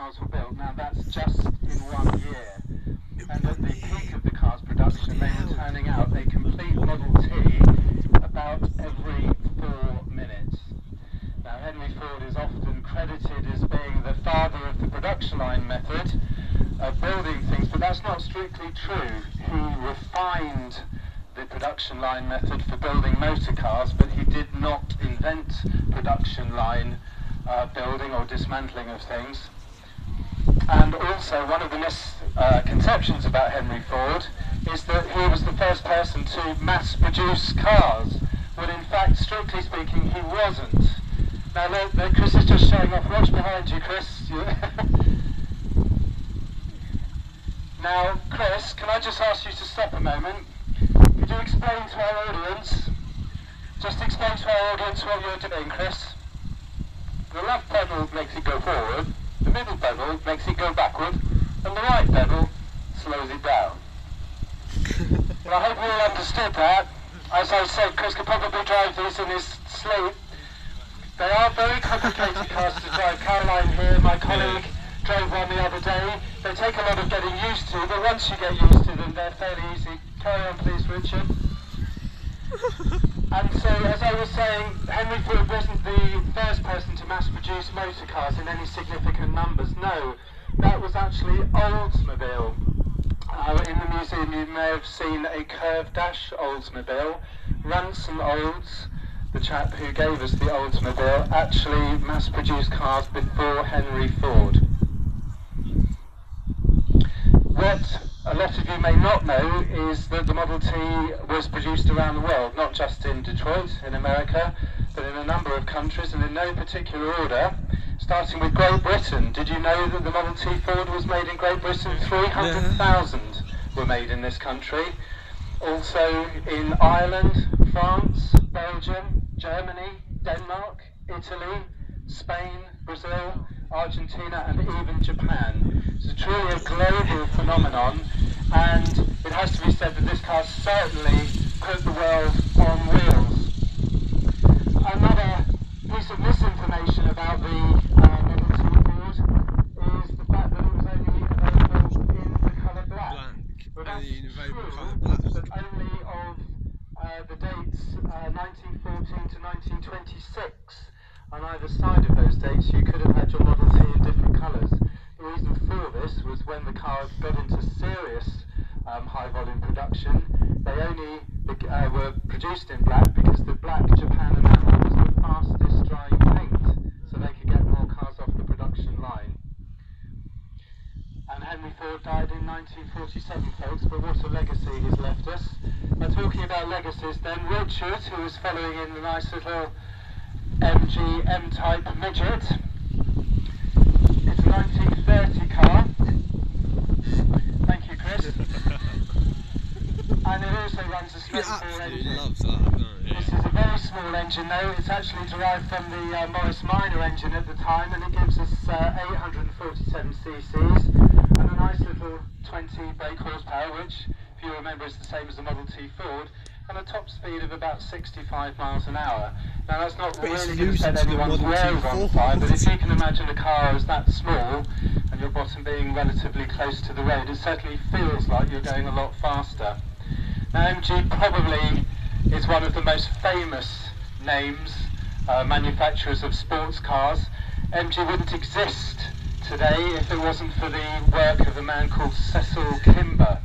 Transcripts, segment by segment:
cars were built. Now that's just in 1 year. And at the peak of the car's production, they were turning out a complete Model T about every 4 minutes. Now Henry Ford is often credited as being the father of the production line method of building things, but that's not strictly true. He refined the production line method for building motor cars, but he did not invent production line building or dismantling of things. And also one of the misconceptions about Henry Ford is that he was the first person to mass produce cars, when in fact, strictly speaking, he wasn't. Now look, Chris is just showing off. Watch behind you, Chris. Now, Chris, can I just ask you to stop a moment? Could you explain to our audience, just explain to our audience what you're doing, Chris? The left pedal makes it go forward, the middle pedal makes it go backward, and the right pedal slows it down. Well, I hope you all understood that. As I said, Chris could probably drive these in his sleep. They are very complicated cars to drive. Caroline here, my colleague, drove one the other day. They take a lot of getting used to, but once you get used to them, they're fairly easy. Carry on please, Richard. And so, as I was saying, Henry Ford wasn't the first person to mass produce motor cars in any significant numbers. No, that was actually Oldsmobile. In the museum you may have seen a curved dash Oldsmobile. Ransom Olds, the chap who gave us the Oldsmobile, actually mass produced cars before Henry Ford. What a lot of you may not know is that the Model T was produced around the world, not just in Detroit, in America, but in a number of countries, and in no particular order, starting with Great Britain. Did you know that the Model T Ford was made in Great Britain? 300,000 were made in this country. Also in Ireland, France, Belgium, Germany, Denmark, Italy, Spain, Brazil, Argentina, and even Japan. It's truly a global phenomenon, and it has to be said that this car certainly put the world on wheels. Another piece of misinformation about the Model T Ford is the fact that it was only available in the colour black. But that's true, but only of the dates 1914 to 1926. On either side of those dates you could have had your Model T in different colours. The reason for this was when the cars got into serious high volume production, they only were produced in black because the black Japan enamel was the fastest drying paint, so they could get more cars off the production line. And Henry Ford died in 1947, folks, but what a legacy he's left us. Now, talking about legacies then, Richard, who was following in the nice little MG M-type midget. It's a 1930 car. Thank you, Chris. And it also runs a straight four engine. Loves that, don't it? This is a very small engine though. It's actually derived from the Morris Minor engine at the time, and it gives us 847 cc's and a nice little 20 brake horsepower, which, if you remember, is the same as the Model T Ford, and a top speed of about 65 miles an hour. Now that's not really going to set anyone's rails on fire, but if you can imagine a car as that small and your bottom being relatively close to the road, it certainly feels like you're going a lot faster. Now MG probably is one of the most famous names, manufacturers of sports cars. MG wouldn't exist today if it wasn't for the work of a man called Cecil Kimber.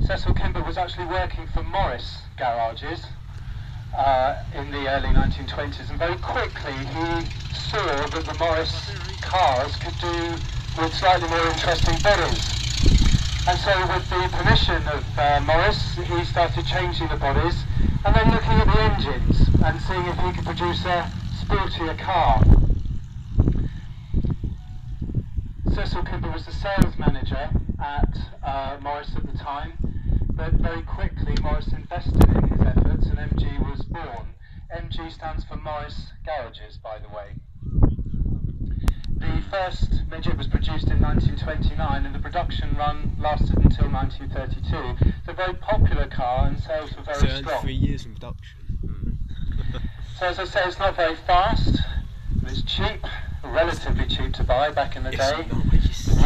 Cecil Kimber was actually working for Morris garages in the early 1920s, and very quickly he saw that the Morris cars could do with slightly more interesting bodies. And so with the permission of Morris, he started changing the bodies and then looking at the engines and seeing if he could produce a sportier car. Cecil Kimber was the sales manager at Morris at the time, but very quickly Morris invested in his efforts and MG was born. MG stands for Morris Garages, by the way. The first midget was produced in 1929 and the production run lasted until 1932. It's a very popular car and sales were very strong. 3 years in production. So as I say, it's not very fast, but it's cheap, relatively cheap to buy back in the day,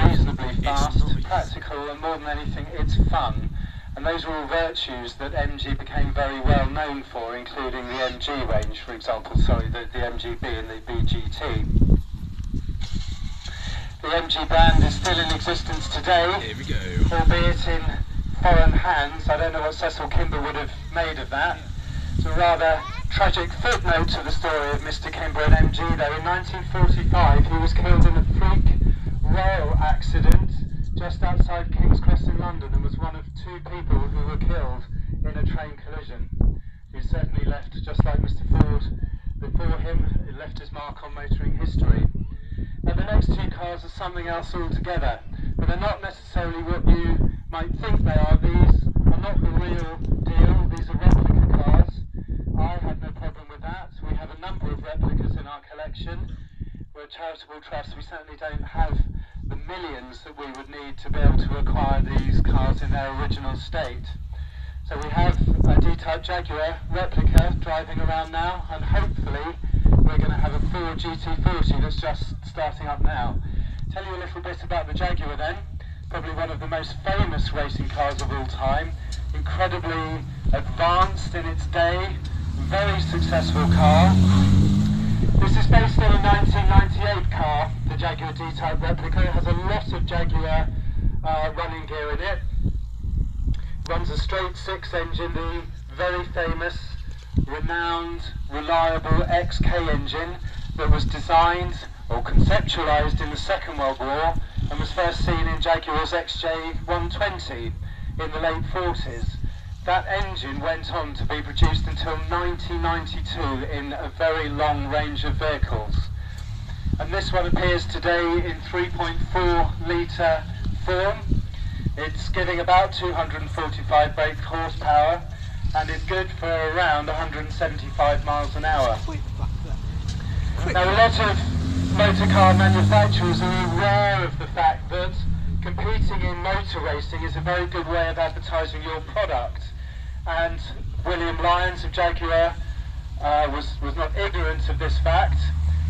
reasonably fast, practical, and more than anything, it's fun. And those are all virtues that MG became very well known for, including the MG range, for example, the MGB and the BGT. The MG brand is still in existence today, here we go. Albeit in foreign hands. I don't know what Cecil Kimber would have made of that. It's a rather tragic footnote to the story of Mr. Kimber and MG, though. In 1945 he was killed in a freak rail accident just outside King's Cross in London, and was one of 2 people who were killed in a train collision. He certainly left, just like Mr. Ford before him, it left his mark on motoring history. Now the next 2 cars are something else altogether, but they're not necessarily what you might think they are. These are not the real deal, these are replica cars. I had no problem with that. We have a number of replicas in our collection. We're a charitable trust, we certainly don't have the millions that we would need to be able to acquire these cars in their original state. So we have a D-type Jaguar replica driving around now, and hopefully we're going to have a Ford GT40 that's just starting up now. Tell you a little bit about the Jaguar then. Probably one of the most famous racing cars of all time. Incredibly advanced in its day, very successful car. This is based on a 1998 car, the Jaguar D-type replica. It has a lot of Jaguar running gear in it. Runs a straight 6 engine, the very famous, renowned, reliable XK engine that was designed or conceptualised in the Second World War and was first seen in Jaguar's XJ120 in the late 40s. That engine went on to be produced until 1992 in a very long range of vehicles. And this one appears today in 3.4 litre form. It's giving about 245 brake horsepower and is good for around 175 miles an hour. Now a lot of motor car manufacturers are aware of the fact that competing in motor racing is a very good way of advertising your product, and William Lyons of Jaguar was not ignorant of this fact.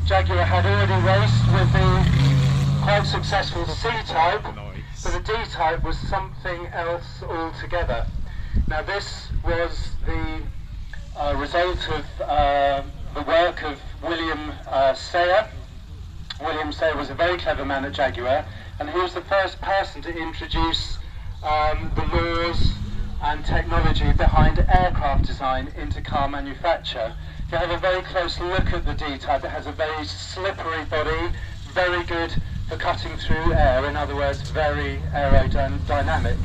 Jaguar had already raced with the quite successful C-type, but the D-type was something else altogether. Now this was the result of the work of William Sayer. William Sayer was a very clever man at Jaguar, and he was the first person to introduce the laws and technology behind aircraft design into car manufacture. If you have a very close look at the D-type, it has a very slippery body, very good for cutting through air, in other words, very aerodynamic.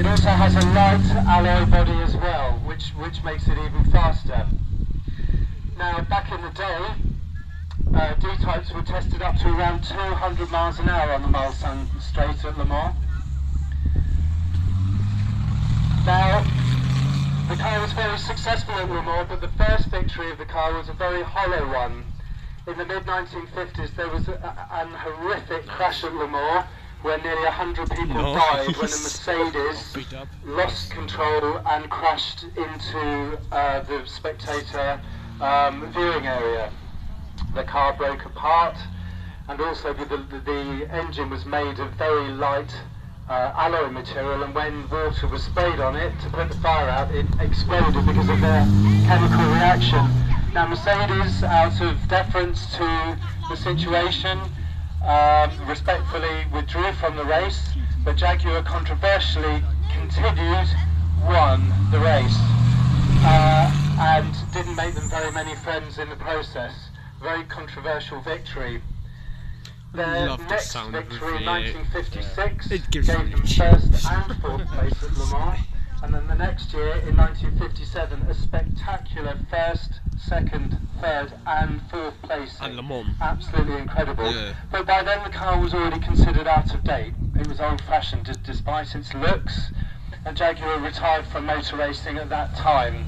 It also has a light alloy body as well, which makes it even faster. Now, back in the day, D-types were tested up to around 200 miles an hour on the Mulsanne Straight at Le Mans. Now, the car was very successful at Le Mans, but the first victory of the car was a very hollow one. In the mid-1950s, there was an horrific crash at Le Mans where nearly 100 people died when a Mercedes lost control and crashed into the spectator viewing area. The car broke apart, and also the engine was made of very light alloy material, and when water was sprayed on it to put the fire out, it exploded because of their chemical reaction. Now Mercedes, out of deference to the situation, respectfully withdrew from the race, but Jaguar controversially continued, won the race, and didn't make them very many friends in the process. Very controversial victory. Their next victory in 1956 gave them first and fourth place at Le Mans, and then the next year in 1957 a spectacular first, second, third and fourth place. Absolutely incredible. Yeah. But by then the car was already considered out of date. It was old-fashioned despite its looks, and Jaguar retired from motor racing at that time,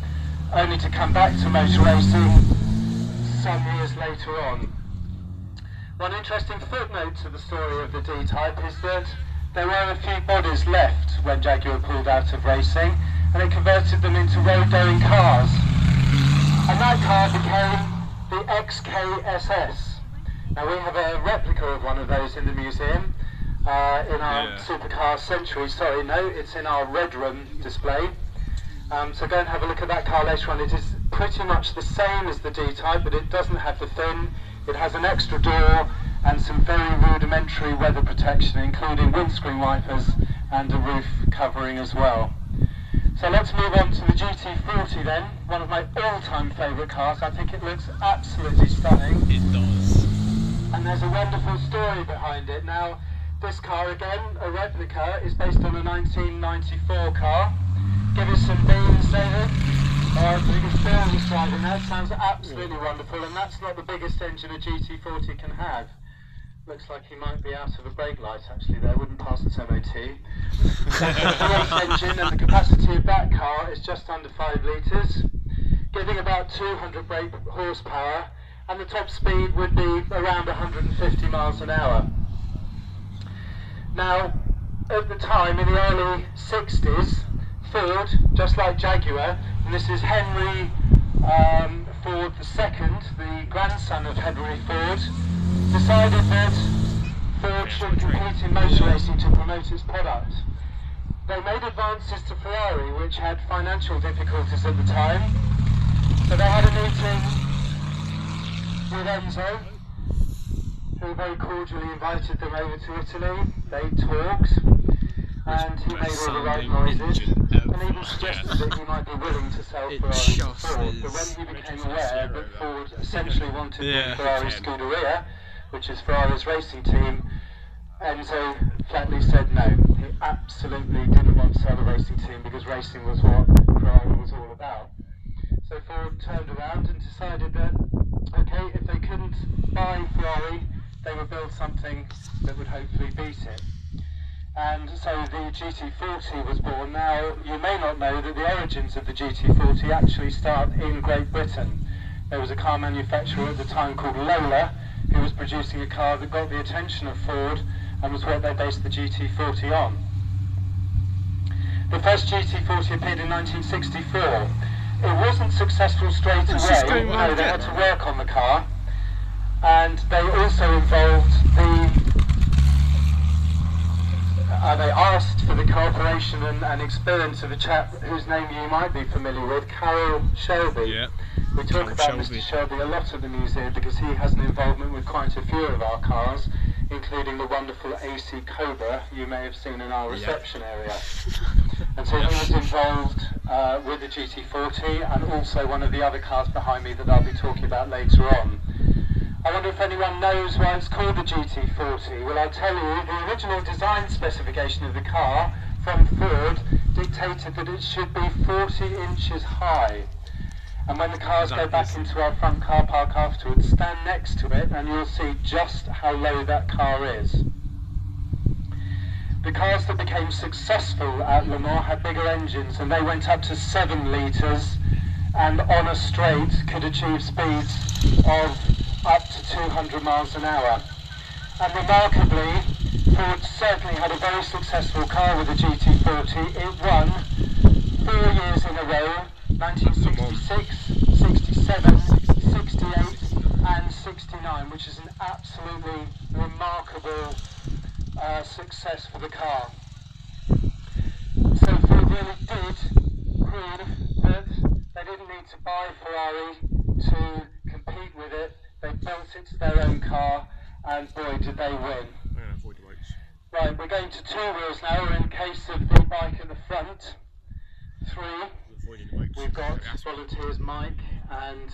only to come back to motor racing some years later on. One interesting footnote to the story of the D-type is that there were a few bodies left when Jaguar pulled out of racing, and it converted them into road-going cars. And that car became the XKSS. Now we have a replica of one of those in the museum, in our supercar century, sorry, no, it's in our red room display. So go and have a look at that car later on. It is pretty much the same as the D-Type, but it doesn't have the fin. It has an extra door and some very rudimentary weather protection, including windscreen wipers and a roof covering as well. So let's move on to the GT40 then, one of my all-time favourite cars. I think it looks absolutely stunning. It does. And there's a wonderful story behind it. Now, this car again, a replica, is based on a 1994 car. Give us some beans, David. Alright, so you can feel this driving. That sounds absolutely wonderful, and that's not the biggest engine a GT40 can have. Looks like he might be out of a brake light actually there, wouldn't pass its MOT. The V8 engine, and the capacity of that car is just under 5 litres, giving about 200 brake horsepower, and the top speed would be around 150 miles an hour. Now, at the time, in the early 60s, Ford, just like Jaguar, and this is Henry Ford II, the grandson of Henry Ford, decided that Ford should compete in motor racing to promote its product. They made advances to Ferrari, which had financial difficulties at the time, so they had a meeting with Enzo, who very cordially invited them over to Italy. They talked, and he made all the right noises, and even suggested that he might be willing to sell Ferrari to Ford. But when he became aware that Ford essentially wanted the Ferrari Scuderia, which is Ferrari's racing team, Enzo flatly said no. He absolutely didn't want to sell the racing team because racing was what Ferrari was all about. So Ford turned around and decided that, okay, if they couldn't buy Ferrari, they would build something that would hopefully beat it. And so the GT40 was born. Now, you may not know that the origins of the GT40 actually start in Great Britain. There was a car manufacturer at the time called Lola, who was producing a car that got the attention of Ford and was what they based the GT40 on. The first GT40 appeared in 1964. It wasn't successful straight away. No, they had to work on the car, and they also involved they asked for the cooperation and experience of a chap whose name you might be familiar with, Carroll Shelby. Yeah. We talk about Mr. Shelby a lot at the museum because he has an involvement with quite a few of our cars, including the wonderful AC Cobra you may have seen in our reception area. And so he was involved with the GT40 and also one of the other cars behind me that I'll be talking about later on. I wonder if anyone knows why it's called the GT40. Well, I'll tell you, the original design specification of the car from Ford dictated that it should be 40 inches high. And when the cars go back into our front car park afterwards, stand next to it and you'll see just how low that car is. The cars that became successful at Le Mans had bigger engines, and they went up to 7 litres and on a straight could achieve speeds of up to 200 miles an hour. And remarkably, Ford certainly had a very successful car with the GT40. It won 4 years in a row, 1966, 67, 68 and 69, which is an absolutely remarkable success for the car. So Ford really did prove that they didn't need to buy Ferrari to compete with it. They built it to their own car, and boy did they win. Right, we're going to 2 wheels now. We're in case of the bike at the front. 3. We've got volunteers Mike and